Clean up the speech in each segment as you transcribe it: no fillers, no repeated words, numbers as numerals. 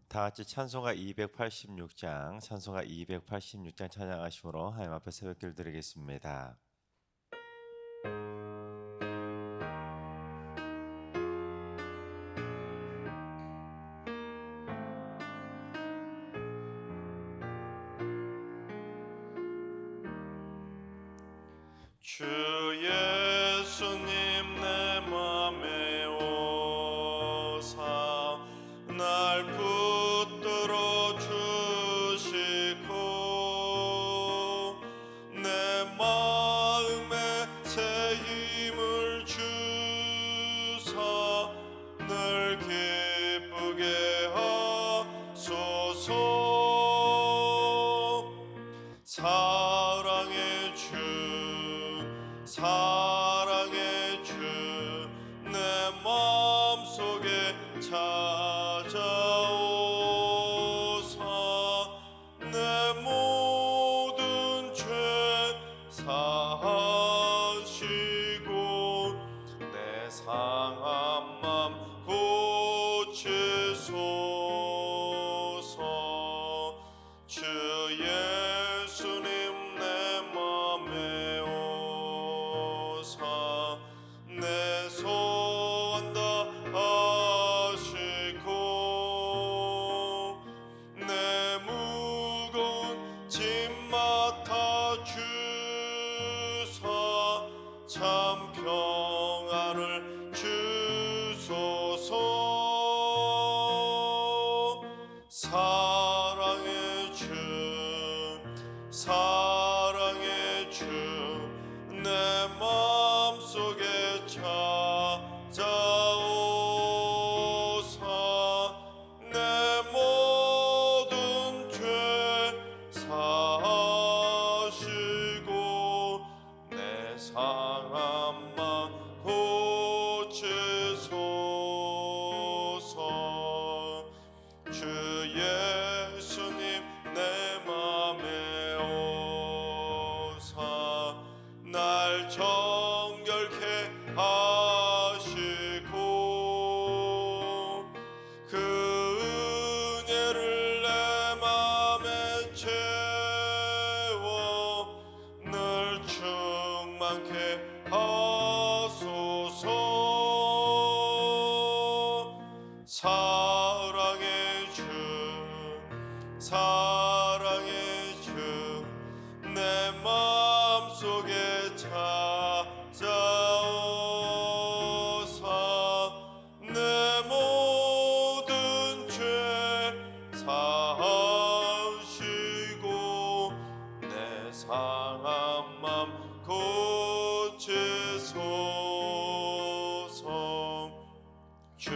다 같이 찬송가 286장, 찬송가 286장 찬양하심으로 하나님 앞에 새벽기를 드리겠습니다. 주 예수님 내 맘에 오사 날 붙들어 주시고 내 마음에 새 힘을 주사 늘 기쁘게 하소서. 사랑의 주 사랑의 주 내 마음속에 찾아오사 내 모든 죄 사하시고 내 상한 맘 고치소서. 주 예수님 내 맘에 오사 내 소원 다 하시고 내 무거운 짐 맡아 주사 참 평안을 주소서. 사랑의 주 사랑의 주 내 마음속에 찾아오사 내 모든 죄 사하시고 내 상한 맘 고치소서. 주 예수님 내 맘에 오사 날 정결케 하시고 그 은혜를 내 맘에 채워 늘 충만케 하소서. 사랑의 주 사랑의 주 내 마음속에 찾아오사 내 모든 죄 사하시고 내 상한 맘 고치소서. 주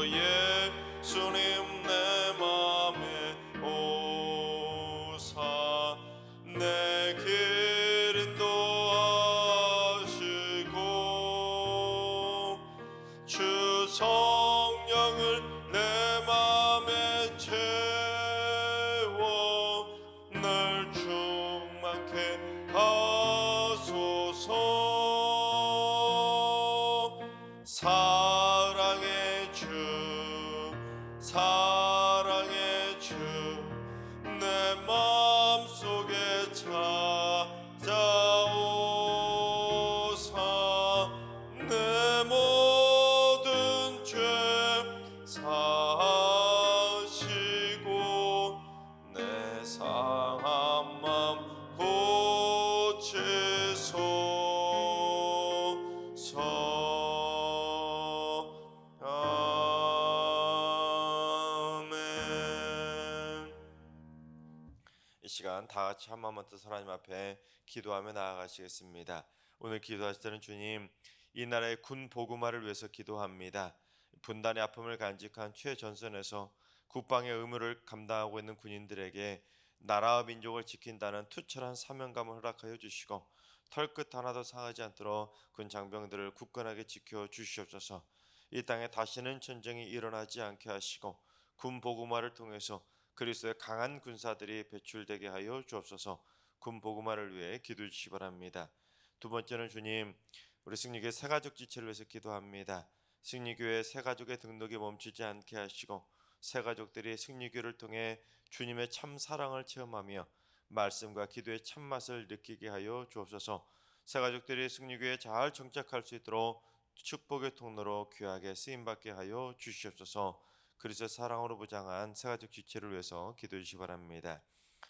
예수님 내 맘에 오사 내 길 인도하시고 주 성령을 내 맘에 채워 늘 충만케 하소서. 사랑의 주 사랑의 주 내 마음속에 찾아오사 내 모든 죄 사하시고 내 상한 맘 고치소서. 이 시간 다 같이 한 마음만 뜻 하나님 앞에 기도하며 나아가시겠습니다. 오늘 기도하실 때는 주님, 이 나라의 군 보고마를 위해서 기도합니다. 분단의 아픔을 간직한 최전선에서 국방의 의무를 감당하고 있는 군인들에게 나라와 민족을 지킨다는 투철한 사명감을 허락하여 주시고 털끝 하나도 상하지 않도록 군 장병들을 굳건하게 지켜 주시옵소서. 이 땅에 다시는 전쟁이 일어나지 않게 하시고 군 보고마를 통해서 그리스도의 강한 군사들이 배출되게 하여 주옵소서. 군 보고마를 위해 기도해 주시기 바랍니다. 두 번째는 주님, 우리 승리교회 새가족 지체를 위해서 기도합니다. 승리교회 새가족의 등록이 멈추지 않게 하시고 새 가족들이 승리교를 통해 주님의 참 사랑을 체험하며 말씀과 기도의 참맛을 느끼게 하여 주옵소서. 새 가족들이 승리교에 잘 정착할 수 있도록 축복의 통로로 귀하게 쓰임받게 하여 주시옵소서. 그리스도의 사랑으로 무장한 새 가족 지체를 위해서 기도해 주시기 바랍니다.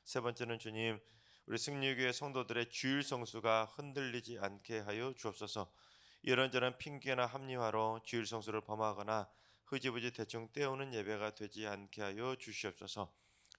세 번째는 주님, 우리 승리교회 성도들의 주일 성수가 흔들리지 않게 하여 주옵소서. 이런저런 핑계나 합리화로 주일 성수를 범하거나 흐지부지 대충 때우는 예배가 되지 않게 하여 주시옵소서.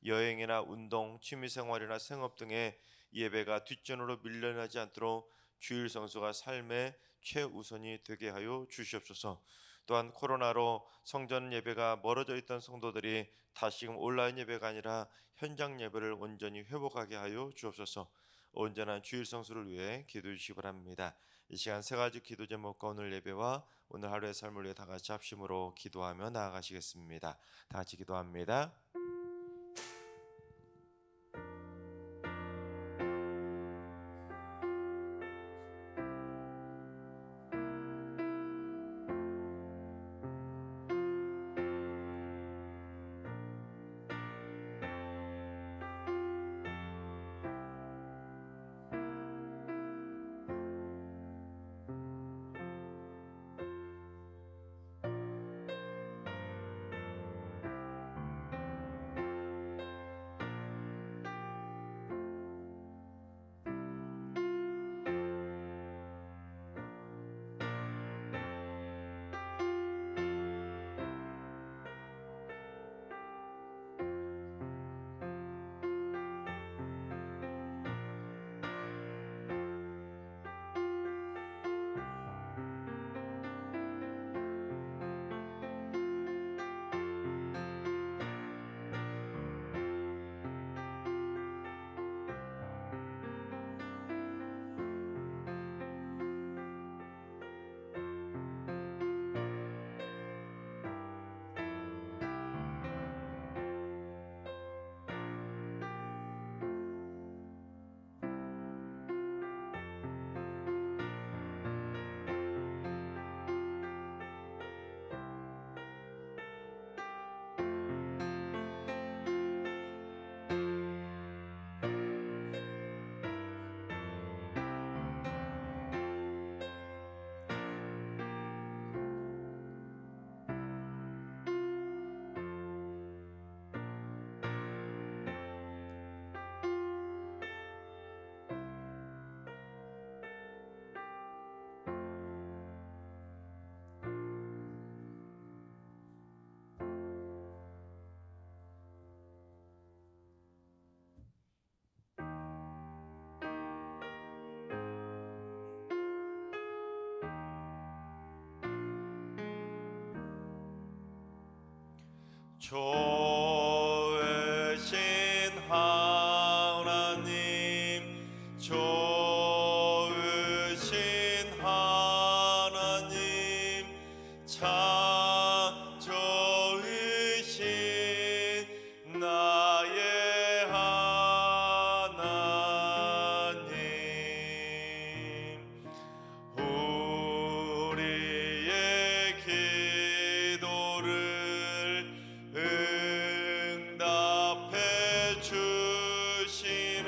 여행이나 운동, 취미생활이나 생업 등의 예배가 뒷전으로 밀려나지 않도록 주일 성수가 삶의 최우선이 되게 하여 주시옵소서. 또한 코로나로 성전 예배가 멀어져 있던 성도들이 다시금 온라인 예배가 아니라 현장 예배를 온전히 회복하게 하여 주옵소서. 온전한 주일 성수를 위해 기도해 주시기 바랍니다. 이 시간 세 가지 기도 제목과 오늘 예배와 오늘 하루의 삶을 위해 다 같이 합심으로 기도하며 나아가시겠습니다. 다 같이 기도합니다. 좋으신 하나님, 좋으신 하나님, 참 좋으신 나의 하나님, 우리의 기도를 응답해 주시는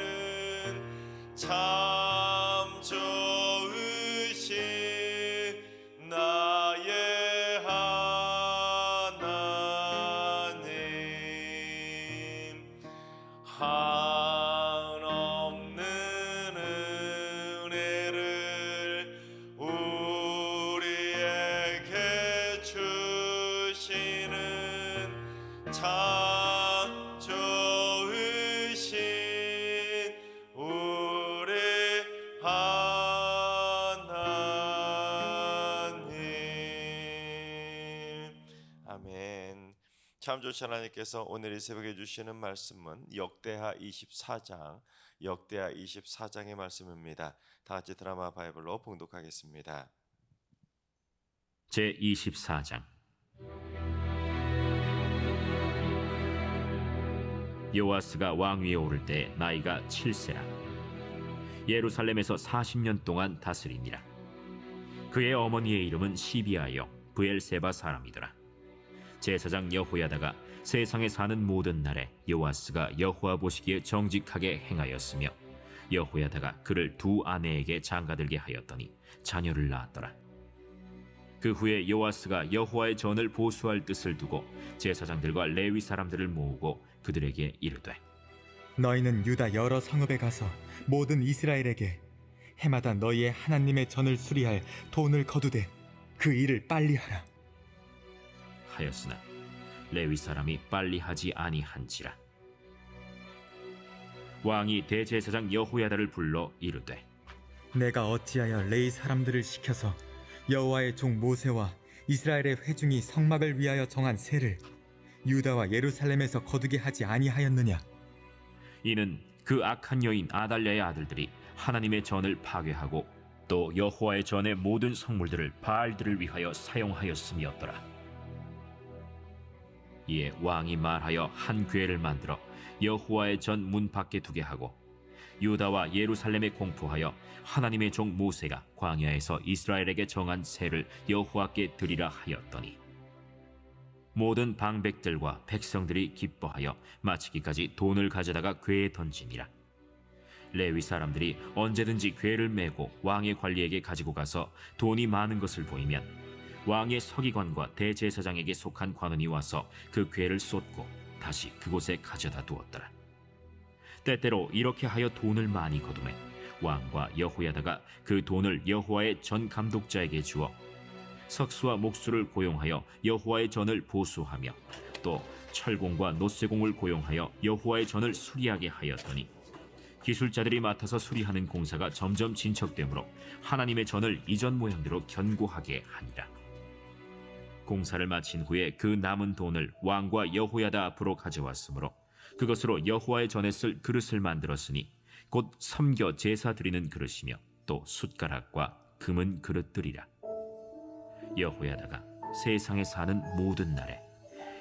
참 좋으신 나의 하나님, 한없는 은혜를 우리에게 주시는 참 좋으신 우리 하나님. 아멘. 참 좋으신 하나님께서 오늘 이 새벽에 주시는 말씀은 역대하 24장의 말씀입니다. 다 같이 드라마 바이블로 봉독하겠습니다. 제24장. 요아스가 왕위에 오를 때 나이가 7세라. 예루살렘에서 40년 동안 다스리니라. 그의 어머니의 이름은 시비아여 브엘세바 사람이더라. 제사장 여호야다가 세상에 사는 모든 날에 요아스가 여호와 보시기에 정직하게 행하였으며 여호야다가 그를 두 아내에게 장가들게 하였더니 자녀를 낳았더라. 그 후에 요아스가 여호와의 전을 보수할 뜻을 두고 제사장들과 레위 사람들을 모으고 그들에게 이르되 너희는 유다 여러 성읍에 가서 모든 이스라엘에게 해마다 너희의 하나님의 전을 수리할 돈을 거두되 그 일을 빨리 하라. 하였으나 레위 사람이 빨리 하지 아니한지라. 왕이 대제사장 여호야다를 불러 이르되 내가 어찌하여 레위 사람들을 시켜서 여호와의 종 모세와 이스라엘의 회중이 성막을 위하여 정한 세를 유다와 예루살렘에서 거두게 하지 아니하였느냐? 이는 그 악한 여인 아달랴의 아들들이 하나님의 전을 파괴하고 또 여호와의 전의 모든 성물들을 바알들을 위하여 사용하였음이었더라. 이에 왕이 말하여 한 궤를 만들어 여호와의 전 문 밖에 두게 하고 유다와 예루살렘에 공포하여 하나님의 종 모세가 광야에서 이스라엘에게 정한 세를 여호와께 드리라 하였더니 모든 방백들과 백성들이 기뻐하여 마치기까지 돈을 가져다가 궤에 던지니라. 레위 사람들이 언제든지 궤를 메고 왕의 관리에게 가지고 가서 돈이 많은 것을 보이면 왕의 서기관과 대제사장에게 속한 관원이 와서 그 궤를 쏟고 다시 그곳에 가져다 두었더라. 때때로 이렇게 하여 돈을 많이 거두매 왕과 여호야다가 그 돈을 여호와의 전 감독자에게 주어 석수와 목수를 고용하여 여호와의 전을 보수하며 또 철공과 노쇠공을 고용하여 여호와의 전을 수리하게 하였더니 기술자들이 맡아서 수리하는 공사가 점점 진척되므로 하나님의 전을 이전 모양대로 견고하게 하니라. 공사를 마친 후에 그 남은 돈을 왕과 여호야다 앞으로 가져왔으므로 그것으로 여호와의 전에 쓸 그릇을 만들었으니 곧 섬겨 제사 드리는 그릇이며 또 숟가락과 금은 그릇들이라. 여호야다가 세상에 사는 모든 날에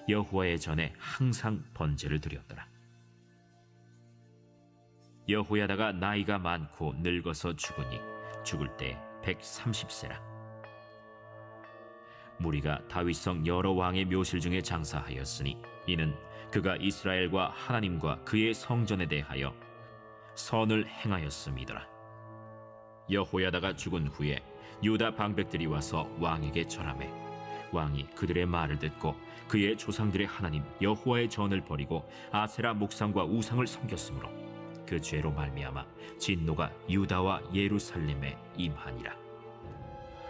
여호와의 전에 항상 번제를 드렸더라. 여호야다가 나이가 많고 늙어서 죽으니 죽을 때 130세라. 무리가 다윗성 여러 왕의 묘실 중에 장사하였으니 이는 그가 이스라엘과 하나님과 그의 성전에 대하여 선을 행하였음이더라. 여호야다가 죽은 후에 유다 방백들이 와서 왕에게 절하매 왕이 그들의 말을 듣고 그의 조상들의 하나님 여호와의 전을 버리고 아세라 목상과 우상을 섬겼으므로 그 죄로 말미암아 진노가 유다와 예루살렘에 임하니라.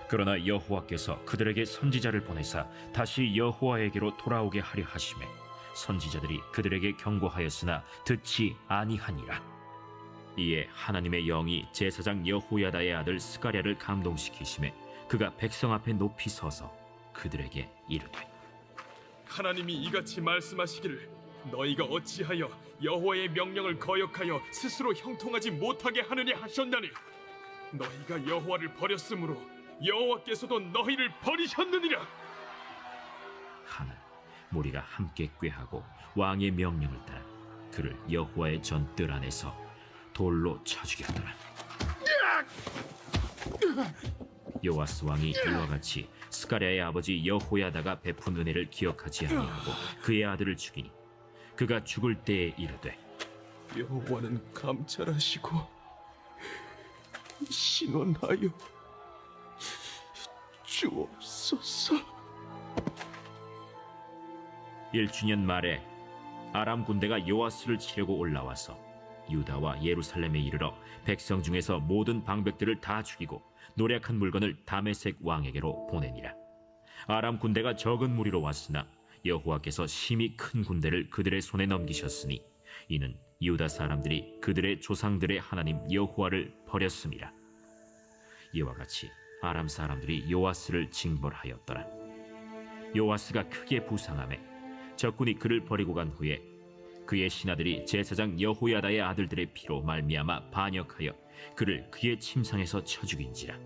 그러나 여호와께서 그들에게 선지자를 보내사 다시 여호와에게로 돌아오게 하려 하시매 선지자들이 그들에게 경고하였으나 듣지 아니하니라. 이에 하나님의 영이 제사장 여호야다의 아들 스가랴를 감동시키시매 그가 백성 앞에 높이 서서 그들에게 이르되 하나님이 이같이 말씀하시기를 너희가 어찌하여 여호와의 명령을 거역하여 스스로 형통하지 못하게 하느냐 하셨나니 너희가 여호와를 버렸으므로 여호와께서도 너희를 버리셨느니라. 하는 무리가 함께 꾀하고 왕의 명령을 따라 그를 여호와의 전 뜰 안에서 돌로 쳐 죽였더라. 요아스 왕이 이와 같이 스가랴의 아버지 여호야다가 베푼 은혜를 기억하지 아니하고 그의 아들을 죽이니 그가 죽을 때에 이르되 여호와는 감찰하시고 신원하여 주옵소서. 1주년 말에 아람 군대가 요아스를 치려고 올라와서 유다와 예루살렘에 이르러 백성 중에서 모든 방백들을 다 죽이고 노략한 물건을 다메섹 왕에게로 보내니라. 아람 군대가 적은 무리로 왔으나 여호와께서 심히 큰 군대를 그들의 손에 넘기셨으니 이는 유다 사람들이 그들의 조상들의 하나님 여호와를 버렸음이라. 이와 같이 아람 사람들이 요아스를 징벌하였더라. 요아스가 크게 부상하매 적군이 그를 버리고 간 후에 그의 신하들이 제사장 여호야다의 아들들의 피로 말미암아 반역하여 그를 그의 침상에서 쳐 죽인지라.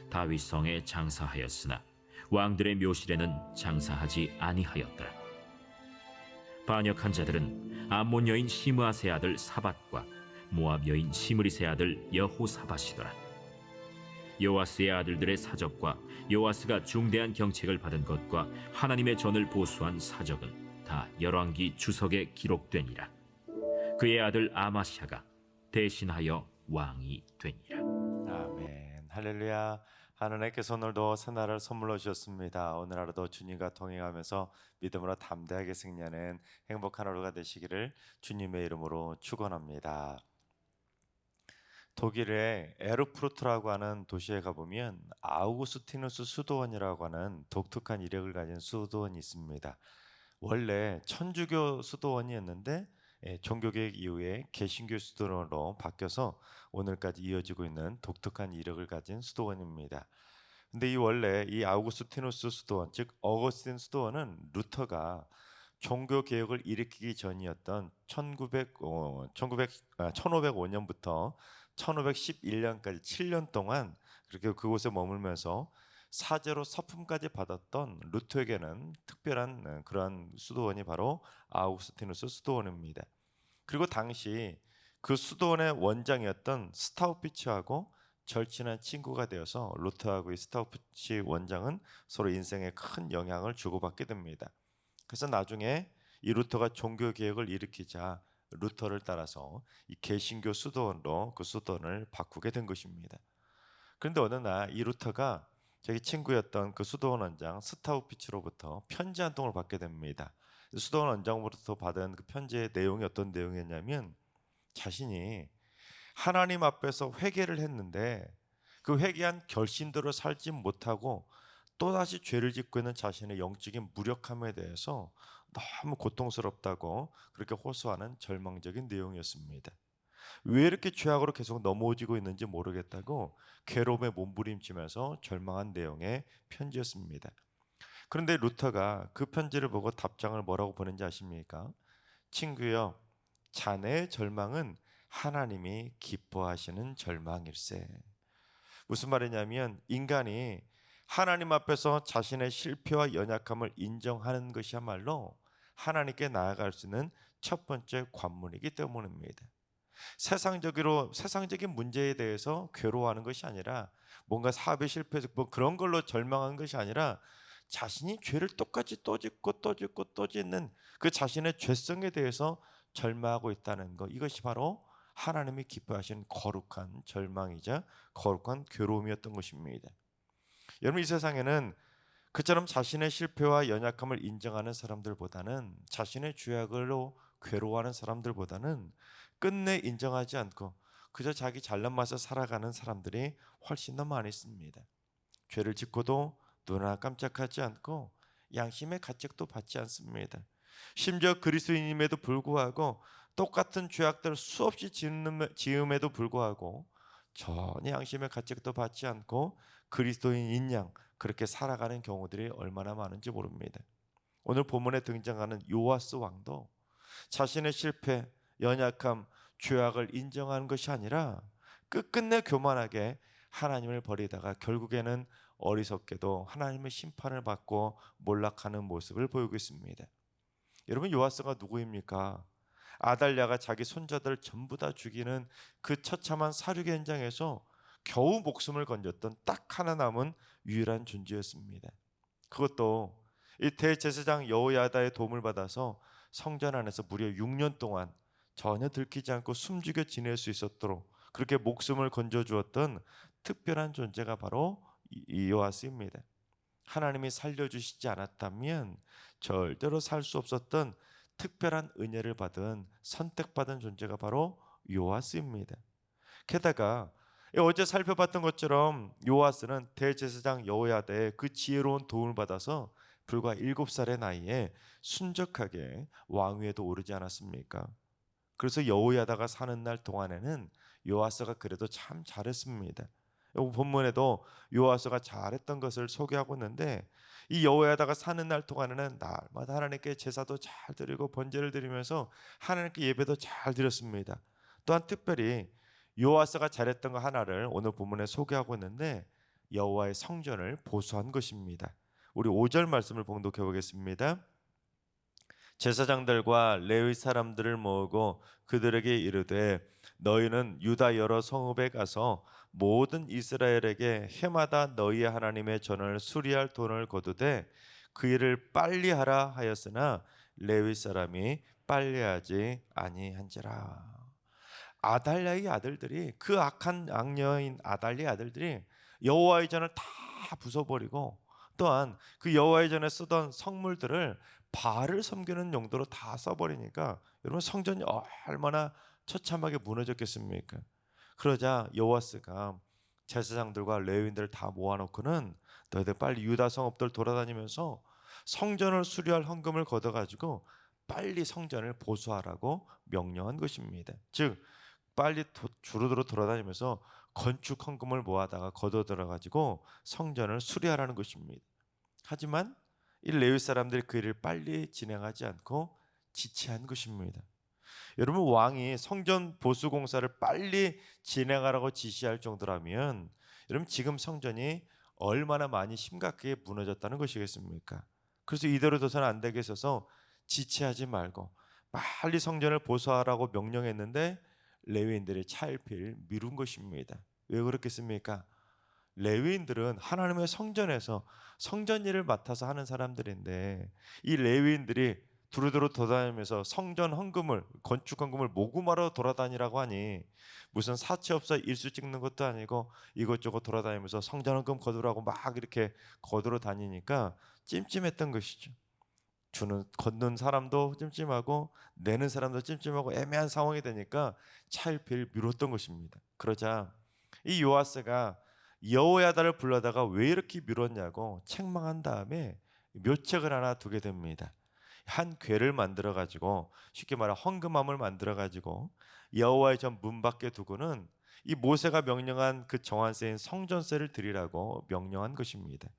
다윗 성에 장사하였으나 왕들의 묘실에는 장사하지 아니하였더라. 반역한 자들은 암몬 여인 시므아세 아들 사밧과 모압 여인 시므리세 아들 여호사밧이더라. 요아스의 아들들의 사적과 요아스가 중대한 경책을 받은 것과 하나님의 전을 보수한 사적은 다 열왕기 주석에 기록되니라. 그의 아들 아마샤가 대신하여 왕이 되니라. 아멘. 할렐루야. 하나님께서 오늘도 새날을 선물로 주셨습니다. 오늘 하루도 주님과 동행하면서 믿음으로 담대하게 승리하는 행복한 하루가 되시기를 주님의 이름으로 축원합니다. 독일의 에르푸르트라고 하는 도시에 가보면 아우구스티누스 수도원이라고 하는 독특한 이력을 가진 수도원이 있습니다. 원래 천주교 수도원이었는데 종교개혁 이후에 개신교 수도원으로 바뀌어서 오늘까지 이어지고 있는 독특한 이력을 가진 수도원입니다. 근데 원래 이 아우구스티누스 수도원, 즉 어거스틴 수도원은 루터가 종교 개혁을 일으키기 전이었던 1505년부터 1511년까지 7년 동안 그렇게 그곳에 머물면서 사제로 서품까지 받았던 루터에게는 특별한 그러한 수도원이 바로 아우구스티누스 수도원입니다. 그리고 당시 그 수도원의 원장이었던 스타우피츠하고 절친한 친구가 되어서 루터하고 이 스타우피츠 원장은 서로 인생에 큰 영향을 주고받게 됩니다. 그래서 나중에 이 루터가 종교 개혁을 일으키자 루터를 따라서 이 개신교 수도원으로 그 수도원을 바꾸게 된 것입니다. 그런데 어느 날 이 루터가 자기 친구였던 그 수도원 원장 스타우피츠로부터 편지 한 통을 받게 됩니다. 수도원 원장으로부터 받은 그 편지의 내용이 어떤 내용이었냐면 자신이 하나님 앞에서 회개를 했는데 그 회개한 결심대로 살지 못하고 또다시 죄를 짓고 있는 자신의 영적인 무력함에 대해서 너무 고통스럽다고 그렇게 호소하는 절망적인 내용이었습니다. 왜 이렇게 죄악으로 계속 넘어지고 있는지 모르겠다고 괴로움에 몸부림치면서 절망한 내용의 편지였습니다. 그런데 루터가 그 편지를 보고 답장을 뭐라고 보낸지 아십니까? 친구여, 자네의 절망은 하나님이 기뻐하시는 절망일세. 무슨 말이냐면 인간이 하나님 앞에서 자신의 실패와 연약함을 인정하는 것이야말로 하나님께 나아갈 수 있는 첫 번째 관문이기 때문입니다. 세상적인 문제에 대해서 괴로워하는 것이 아니라 뭔가 사업에 실패해서 뭐 그런 걸로 절망한 것이 아니라 자신이 죄를 똑같이 또 짓고 또 짓고 또 짓는 그 자신의 죄성에 대해서 절망하고 있다는 것, 이것이 바로 하나님이 기뻐하시는 거룩한 절망이자 거룩한 괴로움이었던 것입니다. 여러분, 이 세상에는 그처럼 자신의 실패와 연약함을 인정하는 사람들보다는 자신의 죄악으로 괴로워하는 사람들보다는 끝내 인정하지 않고 그저 자기 잘난 맛에 살아가는 사람들이 훨씬 더 많이 있습니다. 죄를 짓고도 눈 하나 깜짝하지 않고 양심의 가책도 받지 않습니다. 심지어 그리스도인임에도 불구하고 똑같은 죄악들을 수없이 지음에도 불구하고 전혀 양심의 가책도 받지 않고 그리스도인인 양 그렇게 살아가는 경우들이 얼마나 많은지 모릅니다. 오늘 본문에 등장하는 요아스 왕도 자신의 실패, 연약함, 죄악을 인정하는 것이 아니라 끝끝내 교만하게 하나님을 버리다가 결국에는 어리석게도 하나님의 심판을 받고 몰락하는 모습을 보이고 있습니다. 여러분, 요아스가 누구입니까? 아달랴가 자기 손자들 전부 다 죽이는 그 처참한 사륙의 현장에서 겨우 목숨을 건졌던 딱 하나 남은 유일한 존재였습니다. 그것도 이 대제사장 여호야다의 도움을 받아서 성전 안에서 무려 6년 동안 전혀 들키지 않고 숨죽여 지낼 수 있었도록 그렇게 목숨을 건져주었던 특별한 존재가 바로 이 요아스입니다. 하나님이 살려주시지 않았다면 절대로 살 수 없었던 특별한 은혜를 받은 선택받은 존재가 바로 요아스입니다. 게다가 어제 살펴봤던 것처럼 요아스는 대제사장 여호야다의 그 지혜로운 도움을 받아서 불과 7살의 나이에 순적하게 왕위에도 오르지 않았습니까? 그래서 여호야다가 사는 날 동안에는 요아스가 그래도 참 잘했습니다. 본문에도 요아스가 잘했던 것을 소개하고 있는데 이 여호야다가 사는 날 동안에는 날마다 하나님께 제사도 잘 드리고 번제를 드리면서 하나님께 예배도 잘 드렸습니다. 또한 특별히 요아스가 잘했던 거 하나를 오늘 본문에 소개하고 있는데 여호와의 성전을 보수한 것입니다. 우리 5절 말씀을 봉독해 보겠습니다. 제사장들과 레위 사람들을 모으고 그들에게 이르되 너희는 유다 여러 성읍에 가서 모든 이스라엘에게 해마다 너희의 하나님의 전을 수리할 돈을 거두되 그 일을 빨리 하라 하였으나 레위 사람이 빨리 하지 아니한지라. 아달랴의 아들들이, 그 악한 악녀인 아달랴의 아들들이 여호와의 전을 다 부숴버리고 또한 그 여호와의 전에 쓰던 성물들을 바알을 섬기는 용도로 다 써버리니까 여러분 성전이 얼마나 처참하게 무너졌겠습니까? 그러자 여호와스가 제사장들과 레위인들을 다 모아놓고는 너희들 빨리 유다 성읍들 돌아다니면서 성전을 수리할 헌금을 걷어가지고 빨리 성전을 보수하라고 명령한 것입니다. 즉 빨리 주루도로 돌아다니면서 건축 헌금을 모아다가 거둬들어 가지고 성전을 수리하라는 것입니다. 하지만 이 레위 사람들이 그 일을 빨리 진행하지 않고 지체한 것입니다. 여러분 왕이 성전 보수 공사를 빨리 진행하라고 지시할 정도라면 여러분 지금 성전이 얼마나 많이 심각하게 무너졌다는 것이겠습니까? 그래서 이대로 둬서는 안 되겠어서 지체하지 말고 빨리 성전을 보수하라고 명령했는데 레위인들이 차일피일 미룬 것입니다. 왜 그렇겠습니까? 레위인들은 하나님의 성전에서 성전 일을 맡아서 하는 사람들인데 이 레위인들이 두루두루 돌아다니면서 성전 헌금을, 건축 헌금을 모금하러 돌아다니라고 하니 무슨 사채업소 일수 찍는 것도 아니고 이것저것 돌아다니면서 성전 헌금 거두라고 막 이렇게 거두러 다니니까 찜찜했던 것이죠. 걷는 사람도 찜찜하고 내는 사람도 찜찜하고 애매한 상황이 되니까 차일피일 미뤘던 것입니다. 그러자 이 요아스가 여호야다를 불러다가 왜 이렇게 미뤘냐고 책망한 다음에 묘책을 하나 두게 됩니다. 한 궤를 만들어 가지고 쉽게 말해 헌금함을 만들어 가지고 여호와의 전 문 밖에 두고는 이 모세가 명령한 그 정한세인 성전세를 드리라고 명령한 것입니다.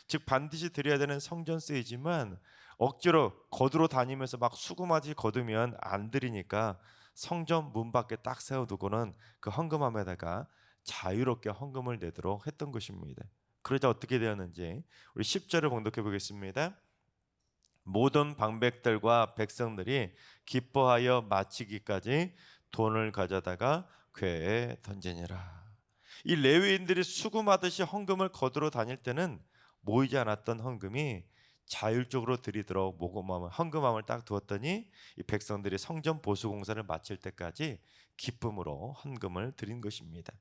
즉 반드시 드려야 되는 성전세이지만 억지로 거두러 다니면서 막 수금하지 거두면 안 드리니까 성전 문 밖에 딱 세워두고는 그 헌금함에다가 자유롭게 헌금을 내도록 했던 것입니다. 그러자 어떻게 되었는지 우리 10절을 봉독해 보겠습니다. 모든 방백들과 백성들이 기뻐하여 마치기까지 돈을 가져다가 궤에 던지니라. 이 레위인들이 수금하듯이 헌금을 거두러 다닐 때는 모이지 않았던 헌금이 자율적으로 드리도록 헌금함을 딱 두었더니 이 백성들이 성전 보수 공사를 마칠 때까지 기쁨으로 헌금을 드린 것입니다.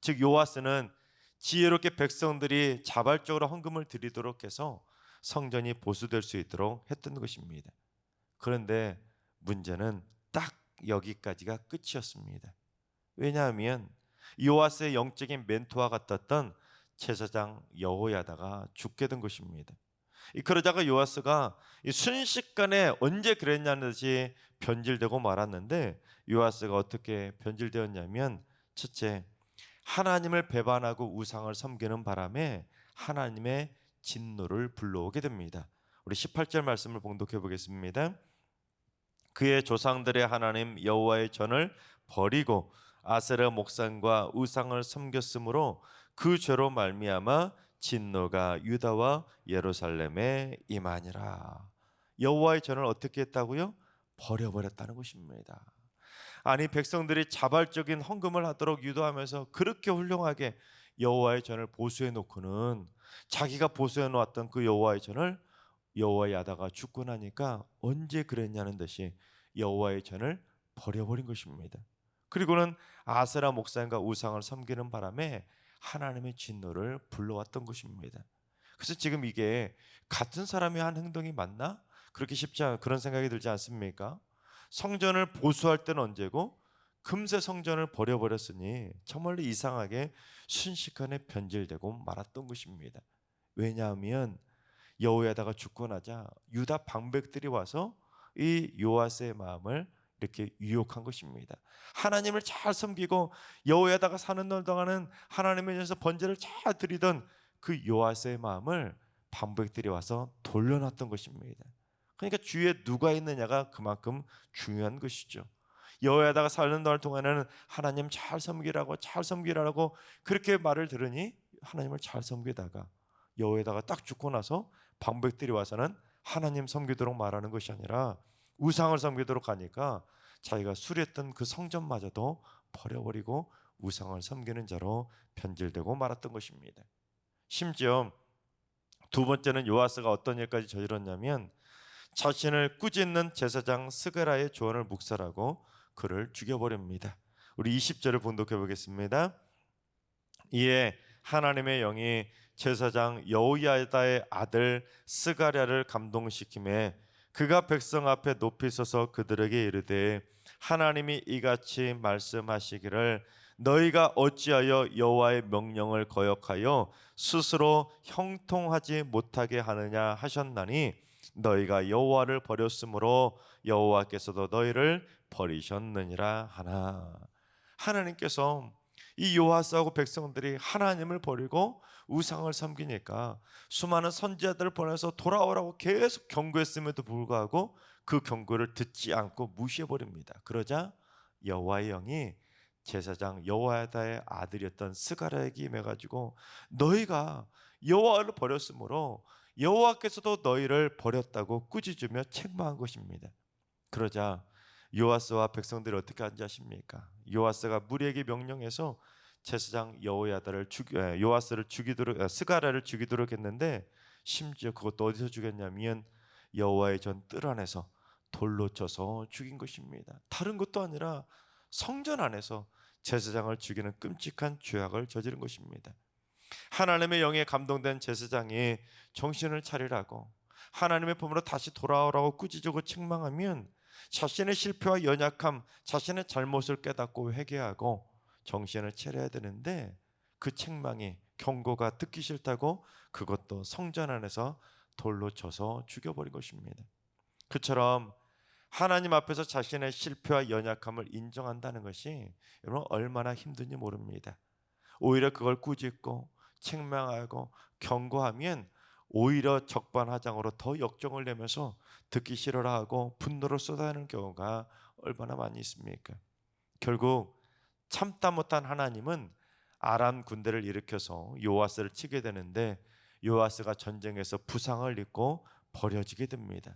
즉 요아스는 지혜롭게 백성들이 자발적으로 헌금을 드리도록 해서 성전이 보수될 수 있도록 했던 것입니다. 그런데 문제는 딱 여기까지가 끝이었습니다. 왜냐하면 요아스의 영적인 멘토와 같았던 제사장 여호야다가 죽게 된 것입니다. 그러다가 요아스가 순식간에 언제 그랬냐는 듯이 변질되고 말았는데 요아스가 어떻게 변질되었냐면 첫째, 하나님을 배반하고 우상을 섬기는 바람에 하나님의 진노를 불러오게 됩니다. 우리 18절 말씀을 봉독해 보겠습니다. 그의 조상들의 하나님 여호와의 전을 버리고 아세라 목상과 우상을 섬겼으므로 그 죄로 말미암아 진노가 유다와 예루살렘에 임하니라. 여호와의 전을 어떻게 했다고요? 버려버렸다는 것입니다. 아니 백성들이 자발적인 헌금을 하도록 유도하면서 그렇게 훌륭하게 여호와의 전을 보수해 놓고는 자기가 보수해 놓았던 그 여호와의 전을 여호와 야다가 죽고 나니까 언제 그랬냐는 듯이 여호와의 전을 버려버린 것입니다. 그리고는 아세라 목상과 우상을 섬기는 바람에 하나님의 진노를 불러왔던 것입니다. 그래서 지금 이게 같은 사람이 한 행동이 맞나? 그렇게 쉽지 않은 그런 생각이 들지 않습니까? 성전을 보수할 때는 언제고 금세 성전을 버려버렸으니 정말로 이상하게 순식간에 변질되고 말았던 것입니다. 왜냐하면 여호야다가 죽고 나자 유다 방백들이 와서 이 요아스의 마음을 이렇게 유혹한 것입니다. 하나님을 잘 섬기고 여호야다가 사는 날 동안은 하나님에 대해서 번제를 잘 드리던 그 요아스의 마음을 방백들이 와서 돌려놨던 것입니다. 그러니까 주위에 누가 있느냐가 그만큼 중요한 것이죠. 여호야다가 사는 날 동안에는 하나님 잘 섬기라고 그렇게 말을 들으니 하나님을 잘 섬기다가 여호야다가 딱 죽고 나서 방백들이 와서는 하나님 섬기도록 말하는 것이 아니라 우상을 섬기도록 하니까 자기가 수리했던 그 성전마저도 버려버리고 우상을 섬기는 자로 변질되고 말았던 것입니다. 심지어 두 번째는 요아스가 어떤 일까지 저질렀냐면 자신을 꾸짖는 제사장 스가랴의 조언을 묵살하고 그를 죽여버립니다. 우리 20절을 봉독해 보겠습니다. 이에 하나님의 영이 제사장 여호야다의 아들 스가랴를 감동시키매 그가 백성 앞에 높이 서서 그들에게 이르되 하나님이 이같이 말씀하시기를 너희가 어찌하여 여호와의 명령을 거역하여 스스로 형통하지 못하게 하느냐 하셨나니 너희가 여호와를 버렸으므로 여호와께서도 너희를 버리셨느니라 하나. 하나님께서 이 요아스하고 백성들이 하나님을 버리고 우상을 섬기니까 수많은 선지자들을 보내서 돌아오라고 계속 경고했음에도 불구하고 그 경고를 듣지 않고 무시해버립니다. 그러자 여호와의 영이 제사장 여호야다의 아들이었던 스가랴에게 임해가지고 너희가 여호와를 버렸으므로 여호와께서도 너희를 버렸다고 꾸짖으며 책망한 것입니다. 그러자 요아스와 백성들이 어떻게 한지 아십니까? 요아스가 무리에게 명령해서 제사장 여호야다를 요아스를 죽이도록 스가랴를 죽이도록 했는데 심지어 그것도 어디서 죽였냐면 여호와의 전 뜰 안에서 돌로 쳐서 죽인 것입니다. 다른 것도 아니라 성전 안에서 제사장을 죽이는 끔찍한 죄악을 저지른 것입니다. 하나님의 영에 감동된 제사장이 정신을 차리라고 하나님의 품으로 다시 돌아오라고 꾸짖고 책망하면 자신의 실패와 연약함, 자신의 잘못을 깨닫고 회개하고 정신을 차려야 되는데 그 책망이 경고가 듣기 싫다고 그것도 성전 안에서 돌로 쳐서 죽여버린 것입니다. 그처럼 하나님 앞에서 자신의 실패와 연약함을 인정한다는 것이 여러분 얼마나 힘든지 모릅니다. 오히려 그걸 꾸짖고 책망하고 경고하면 오히려 적반하장으로 더 역정을 내면서 듣기 싫어라 하고 분노를 쏟아내는 경우가 얼마나 많이 있습니까? 결국 참다 못한 하나님은 아람 군대를 일으켜서 요아스를 치게 되는데 요아스가 전쟁에서 부상을 입고 버려지게 됩니다.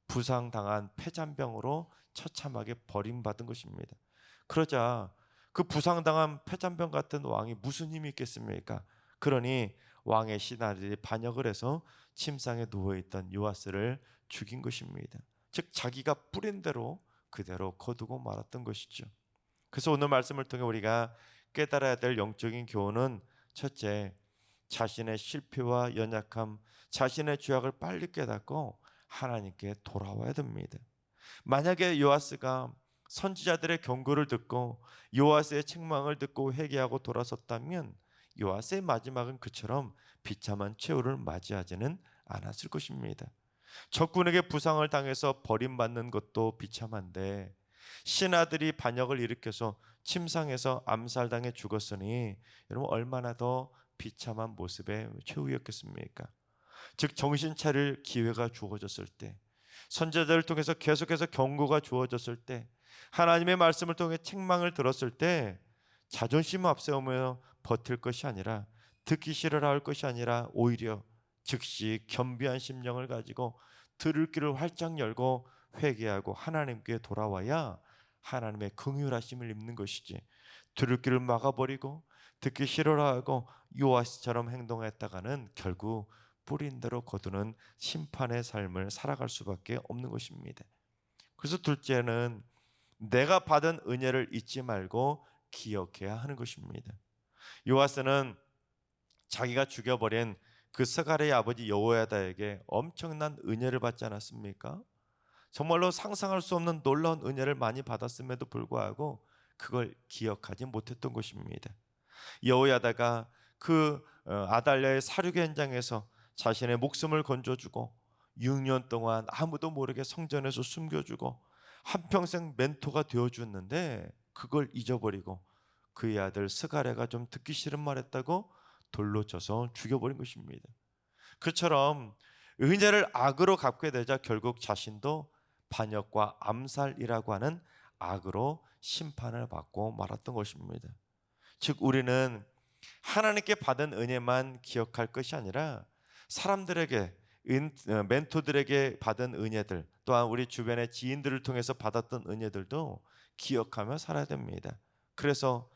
부상당한 패잔병으로 처참하게 버림받은 것입니다. 그러자 그 부상당한 패잔병 같은 왕이 무슨 힘이 있겠습니까? 그러니 왕의 신하들이 반역을 해서 침상에 누워있던 요아스를 죽인 것입니다. 즉 자기가 뿌린 대로 그대로 거두고 말았던 것이죠. 그래서 오늘 말씀을 통해 우리가 깨달아야 될 영적인 교훈은 첫째, 자신의 실패와 연약함, 자신의 죄악을 빨리 깨닫고 하나님께 돌아와야 됩니다. 만약에 요아스가 선지자들의 경고를 듣고 요아스의 책망을 듣고 회개하고 돌아섰다면 요아스의 마지막은 그처럼 비참한 최후를 맞이하지는 않았을 것입니다. 적군에게 부상을 당해서 버림받는 것도 비참한데 신하들이 반역을 일으켜서 침상에서 암살당해 죽었으니 여러분 얼마나 더 비참한 모습의 최후였겠습니까? 즉 정신 차릴 기회가 주어졌을 때, 선지자들을 통해서 계속해서 경고가 주어졌을 때, 하나님의 말씀을 통해 책망을 들었을 때 자존심을 앞세우며 버틸 것이 아니라 듣기 싫어라 할 것이 아니라 오히려 즉시 겸비한 심령을 가지고 들을 귀를 활짝 열고 회개하고 하나님께 돌아와야 하나님의 긍휼하심을 입는 것이지, 들을 귀를 막아버리고 듣기 싫어라 하고 요아스처럼 행동했다가는 결국 뿌린 대로 거두는 심판의 삶을 살아갈 수밖에 없는 것입니다. 그래서 둘째는 내가 받은 은혜를 잊지 말고 기억해야 하는 것입니다. 요아스는 자기가 죽여버린 그 스가랴의 아버지 여호야다에게 엄청난 은혜를 받지 않았습니까? 정말로 상상할 수 없는 놀라운 은혜를 많이 받았음에도 불구하고 그걸 기억하지 못했던 것입니다. 여호야다가 그 아달랴의 사륙 현장에서 자신의 목숨을 건져주고 6년 동안 아무도 모르게 성전에서 숨겨주고 한평생 멘토가 되어주었는데 그걸 잊어버리고 그의 아들 스가랴가 좀 듣기 싫은 말 했다고 돌로 쳐서 죽여버린 것입니다. 그처럼 은혜를 악으로 갚게 되자 결국 자신도 반역과 암살이라고 하는 악으로 심판을 받고 말았던 것입니다. 즉 우리는 하나님께 받은 은혜만 기억할 것이 아니라 사람들에게 멘토들에게 받은 은혜들, 또한 우리 주변의 지인들을 통해서 받았던 은혜들도 기억하며 살아야 됩니다. 그래서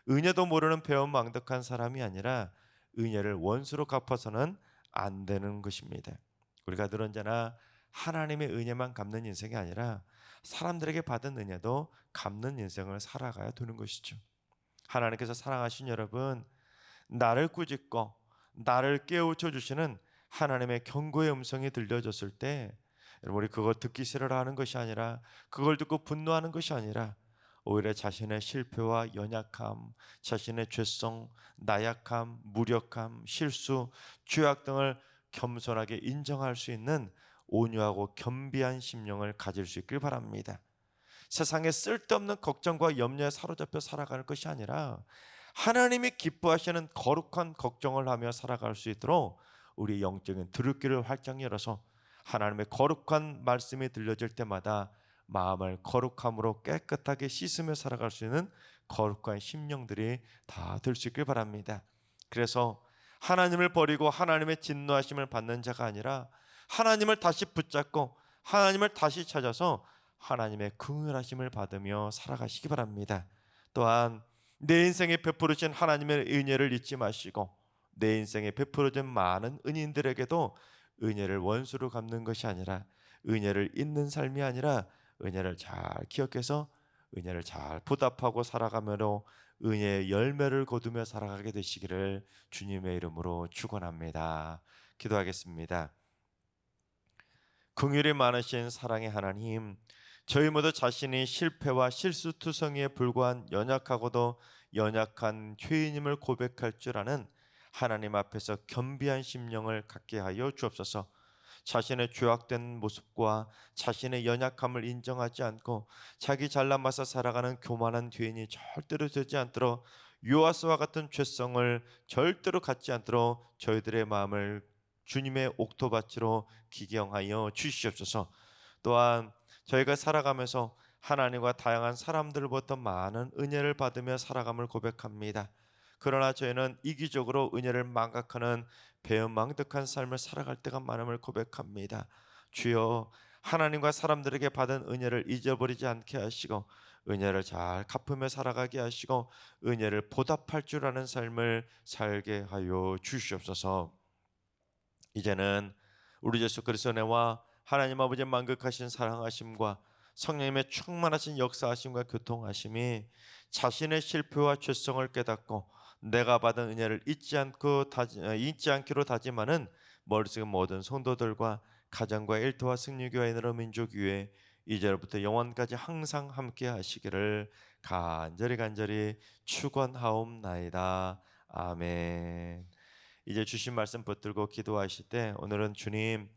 은혜도 모르는 배은망덕한 사람이 아니라 은혜를 원수로 갚아서는 안 되는 것입니다. 우리가 늘 언제나 하나님의 은혜만 갚는 인생이 아니라 사람들에게 받은 은혜도 갚는 인생을 살아가야 되는 것이죠. 하나님께서 사랑하신 여러분, 나를 꾸짖고 나를 깨우쳐 주시는 하나님의 경고의 음성이 들려졌을 때 여러분, 우리 그걸 듣기 싫어하는 것이 아니라, 그걸 듣고 분노하는 것이 아니라 오히려 자신의 실패와 연약함, 자신의 죄성, 나약함, 무력함, 실수, 죄악 등을 겸손하게 인정할 수 있는 온유하고 겸비한 심령을 가질 수 있길 바랍니다. 세상에 쓸데없는 걱정과 염려에 사로잡혀 살아갈 것이 아니라 하나님이 기뻐하시는 거룩한 걱정을 하며 살아갈 수 있도록 우리 영적인 들을귀를 활짝 열어서 하나님의 거룩한 말씀이 들려질 때마다 마음을 거룩함으로 깨끗하게 씻으며 살아갈 수 있는 거룩한 심령들이 다 될 수 있길 바랍니다. 그래서 하나님을 버리고 하나님의 진노하심을 받는 자가 아니라 하나님을 다시 붙잡고 하나님을 다시 찾아서 하나님의 긍휼하심을 받으며 살아가시기 바랍니다. 또한 내 인생에 베풀으신 하나님의 은혜를 잊지 마시고 내 인생에 베풀어진 많은 은인들에게도 은혜를 원수로 갚는 것이 아니라 은혜를 잊는 삶이 아니라 은혜를 잘 기억해서 은혜를 잘 보답하고 살아가므로 은혜의 열매를 거두며 살아가게 되시기를 주님의 이름으로 축원합니다. 기도하겠습니다. 긍휼이 많으신 사랑의 하나님, 저희 모두 자신이 실패와 실수투성이에 불과한 연약하고도 연약한 죄인임을 고백할 줄 아는 하나님 앞에서 겸비한 심령을 갖게 하여 주옵소서. 자신의 죄악된 모습과 자신의 연약함을 인정하지 않고 자기 잘남아서 살아가는 교만한 죄인이 절대로 되지 않도록, 요아스와 같은 죄성을 절대로 갖지 않도록 저희들의 마음을 주님의 옥토밭으로 기경하여 주시옵소서. 또한 저희가 살아가면서 하나님과 다양한 사람들로부터 많은 은혜를 받으며 살아감을 고백합니다. 그러나 저희는 이기적으로 은혜를 망각하는 배은망덕한 삶을 살아갈 때가 많음을 고백합니다. 주여, 하나님과 사람들에게 받은 은혜를 잊어버리지 않게 하시고 은혜를 잘 갚으며 살아가게 하시고 은혜를 보답할 줄 아는 삶을 살게 하여 주시옵소서. 이제는 우리 예수 그리스도의 은혜와 하나님 아버지의 만극하신 사랑하심과 성령님의 충만하신 역사하심과 교통하심이 자신의 실패와 죄성을 깨닫고 내가 받은 은혜를 잊지 않기로 다짐하는 머릿속 모든 성도들과 가정과 일터와 승리교회 여러 민족교회 이제로부터 영원까지 항상 함께 하시기를 간절히 축원하옵나이다. 아멘. 이제 주신 말씀 붙들고 기도하실 때, 오늘은 주님,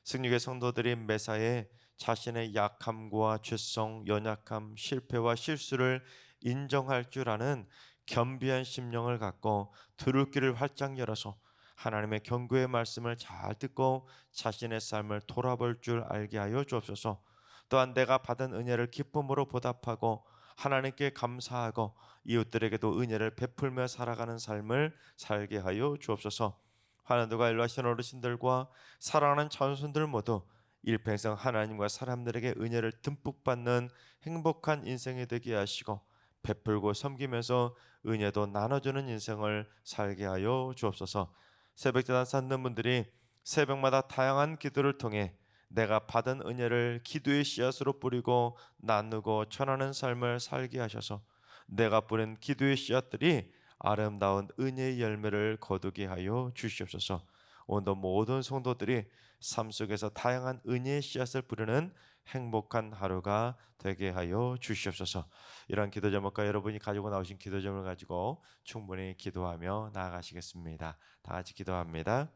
승리교회 성도들이 매사에 자신의 약함과 죄성, 연약함, 실패와 실수를 인정할 줄 아는 겸비한 심령을 갖고 들을 귀를 활짝 열어서 하나님의 경고의 말씀을 잘 듣고 자신의 삶을 돌아볼 줄 알게 하여 주옵소서. 또한 내가 받은 은혜를 기쁨으로 보답하고 하나님께 감사하고 이웃들에게도 은혜를 베풀며 살아가는 삶을 살게 하여 주옵소서. 하나님과 일하시는 어르신들과 사랑하는 자손들 모두 일평생 하나님과 사람들에게 은혜를 듬뿍 받는 행복한 인생이 되게 하시고 베풀고 섬기면서 은혜도 나눠주는 인생을 살게 하여 주옵소서. 새벽제단 쌓는 분들이 새벽마다 다양한 기도를 통해 내가 받은 은혜를 기도의 씨앗으로 뿌리고 나누고 전하는 삶을 살게 하셔서 내가 뿌린 기도의 씨앗들이 아름다운 은혜의 열매를 거두게 하여 주시옵소서. 오늘도 모든 성도들이 삶 속에서 다양한 은혜의 씨앗을 뿌리는 행복한 하루가 되게 하여 주시옵소서. 이런 기도 제목과 여러분이 가지고 나오신 기도 제목을 가지고 충분히 기도하며 나아가시겠습니다. 다 같이 기도합니다.